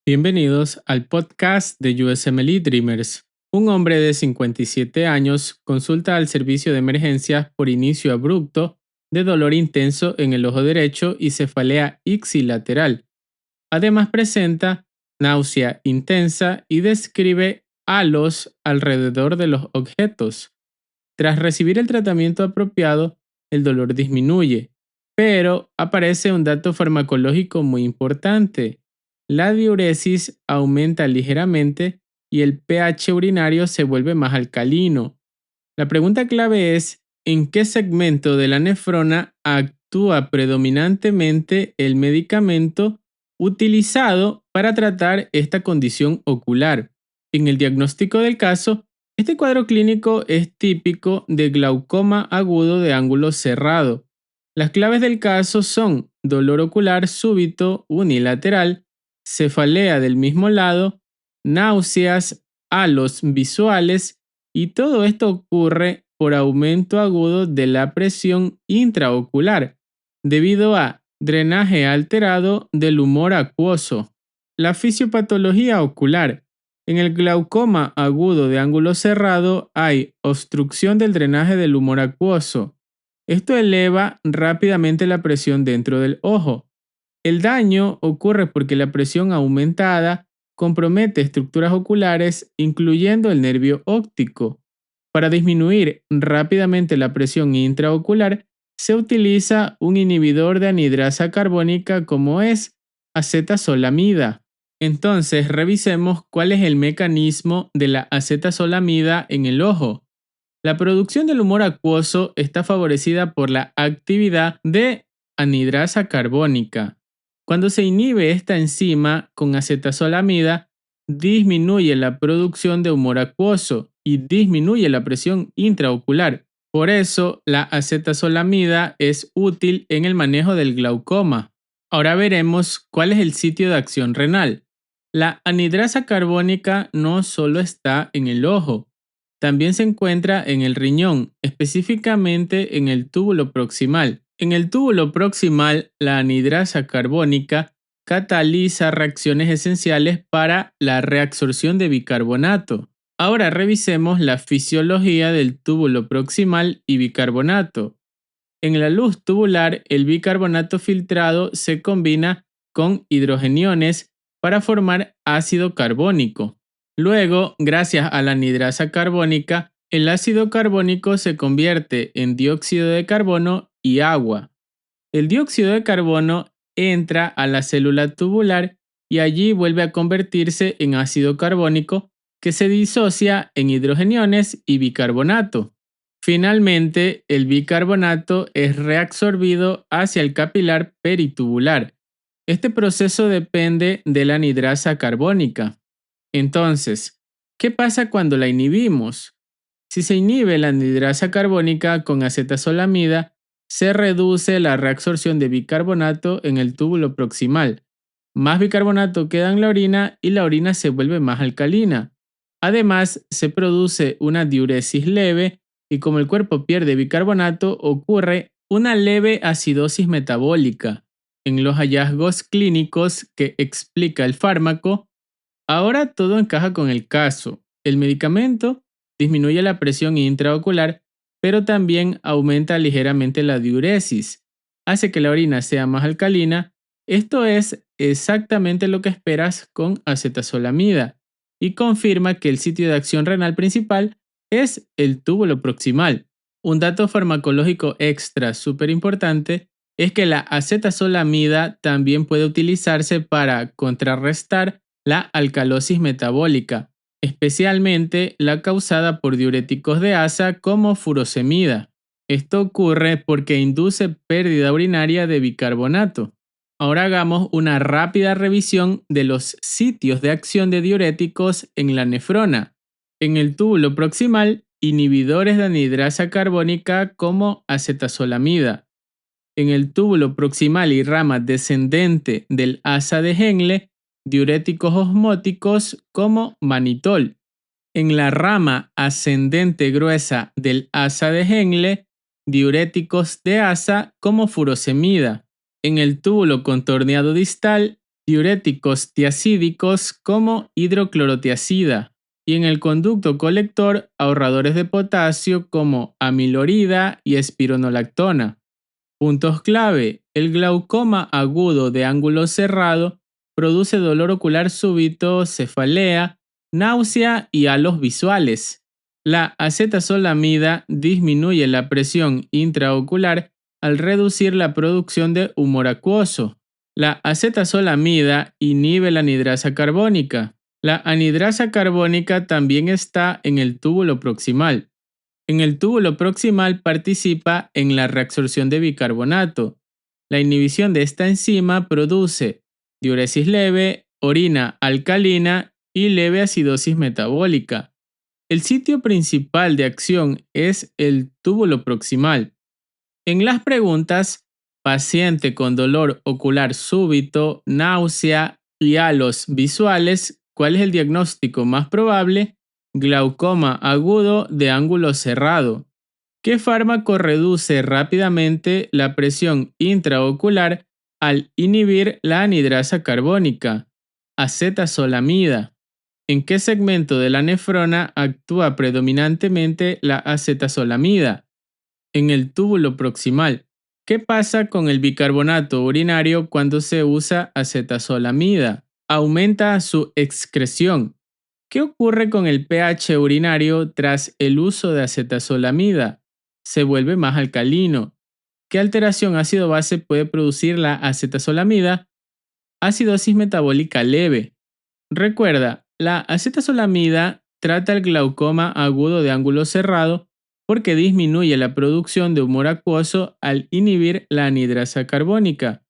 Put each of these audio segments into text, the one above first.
Bienvenidos al podcast de USMLE Dreamers. Un hombre de 57 años consulta al servicio de emergencias por inicio abrupto de dolor intenso en el ojo derecho y cefalea ipsilateral. Además presenta náusea intensa y describe halos alrededor de los objetos. Tras recibir el tratamiento apropiado, el dolor disminuye, pero aparece un dato farmacológico muy importante. La diuresis aumenta ligeramente y el pH urinario se vuelve más alcalino. La pregunta clave es, ¿en qué segmento de la nefrona actúa predominantemente el medicamento utilizado para tratar esta condición ocular? En el diagnóstico del caso, este cuadro clínico es típico de glaucoma agudo de ángulo cerrado. Las claves del caso son dolor ocular súbito unilateral, cefalea del mismo lado, náuseas, halos visuales, y todo esto ocurre por aumento agudo de la presión intraocular, debido a drenaje alterado del humor acuoso. La fisiopatología ocular. En el glaucoma agudo de ángulo cerrado hay obstrucción del drenaje del humor acuoso. Esto eleva rápidamente la presión dentro del ojo. El daño ocurre porque la presión aumentada compromete estructuras oculares, incluyendo el nervio óptico. Para disminuir rápidamente la presión intraocular, se utiliza un inhibidor de anhidrasa carbónica como es acetazolamida. Entonces, revisemos cuál es el mecanismo de la acetazolamida en el ojo. La producción del humor acuoso está favorecida por la actividad de anhidrasa carbónica. Cuando se inhibe esta enzima con acetazolamida, disminuye la producción de humor acuoso y disminuye la presión intraocular. Por eso, la acetazolamida es útil en el manejo del glaucoma. Ahora veremos cuál es el sitio de acción renal. La anhidrasa carbónica no solo está en el ojo, también se encuentra en el riñón, específicamente en el túbulo proximal. En el túbulo proximal, la anhidrasa carbónica cataliza reacciones esenciales para la reabsorción de bicarbonato. Ahora revisemos la fisiología del túbulo proximal y bicarbonato. En la luz tubular, el bicarbonato filtrado se combina con hidrogeniones para formar ácido carbónico. Luego, gracias a la anhidrasa carbónica, el ácido carbónico se convierte en dióxido de carbono y agua. El dióxido de carbono entra a la célula tubular y allí vuelve a convertirse en ácido carbónico que se disocia en hidrogeniones y bicarbonato. Finalmente, el bicarbonato es reabsorbido hacia el capilar peritubular. Este proceso depende de la anhidrasa carbónica. Entonces, ¿qué pasa cuando la inhibimos? Si se inhibe la anhidrasa carbónica con acetazolamida, se reduce la reabsorción de bicarbonato en el túbulo proximal. Más bicarbonato queda en la orina y la orina se vuelve más alcalina. Además, se produce una diuresis leve y como el cuerpo pierde bicarbonato, ocurre una leve acidosis metabólica. En los hallazgos clínicos que explica el fármaco, ahora todo encaja con el caso. El medicamento disminuye la presión intraocular, pero también aumenta ligeramente la diuresis, hace que la orina sea más alcalina. Esto es exactamente lo que esperas con acetazolamida y confirma que el sitio de acción renal principal es el túbulo proximal. Un dato farmacológico extra súper importante es que la acetazolamida también puede utilizarse para contrarrestar la alcalosis metabólica, especialmente la causada por diuréticos de asa como furosemida. Esto ocurre porque induce pérdida urinaria de bicarbonato. Ahora hagamos una rápida revisión de los sitios de acción de diuréticos en la nefrona. En el túbulo proximal, inhibidores de anhidrasa carbónica como acetazolamida. En el túbulo proximal y rama descendente del asa de Henle, diuréticos osmóticos como manitol. En la rama ascendente gruesa del asa de Henle, diuréticos de asa como furosemida. En el túbulo contorneado distal, diuréticos tiacídicos como hidroclorotiazida, y en el conducto colector ahorradores de potasio como amilorida y espironolactona. Puntos clave: el glaucoma agudo de ángulo cerrado produce dolor ocular súbito, cefalea, náusea y halos visuales. La acetazolamida disminuye la presión intraocular al reducir la producción de humor acuoso. La acetazolamida inhibe la anidrasa carbónica. La anidrasa carbónica también está en el túbulo proximal. En el túbulo proximal participa en la reabsorción de bicarbonato. La inhibición de esta enzima produce diuresis leve, orina alcalina y leve acidosis metabólica. El sitio principal de acción es el túbulo proximal. En las preguntas, paciente con dolor ocular súbito, náusea y halos visuales, ¿cuál es el diagnóstico más probable? Glaucoma agudo de ángulo cerrado. ¿Qué fármaco reduce rápidamente la presión intraocular al inhibir la anidrasa carbónica? Acetazolamida. ¿En qué segmento de la nefrona actúa predominantemente la acetazolamida? En el túbulo proximal. ¿Qué pasa con el bicarbonato urinario cuando se usa acetazolamida? Aumenta su excreción. ¿Qué ocurre con el pH urinario tras el uso de acetazolamida? Se vuelve más alcalino. ¿Qué alteración ácido-base puede producir la acetazolamida? Acidosis metabólica leve. Recuerda, la acetazolamida trata el glaucoma agudo de ángulo cerrado porque disminuye la producción de humor acuoso al inhibir la anidrasa carbónica.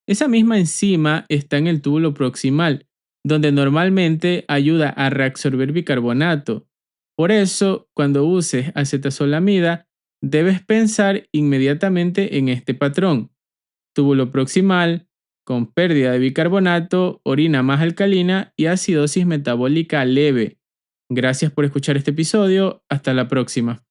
Esa misma enzima está en el túbulo proximal, donde normalmente ayuda a reabsorber bicarbonato. Por eso, cuando uses acetazolamida, debes pensar inmediatamente en este patrón: túbulo proximal, con pérdida de bicarbonato, orina más alcalina y acidosis metabólica leve. Gracias por escuchar este episodio. Hasta la próxima.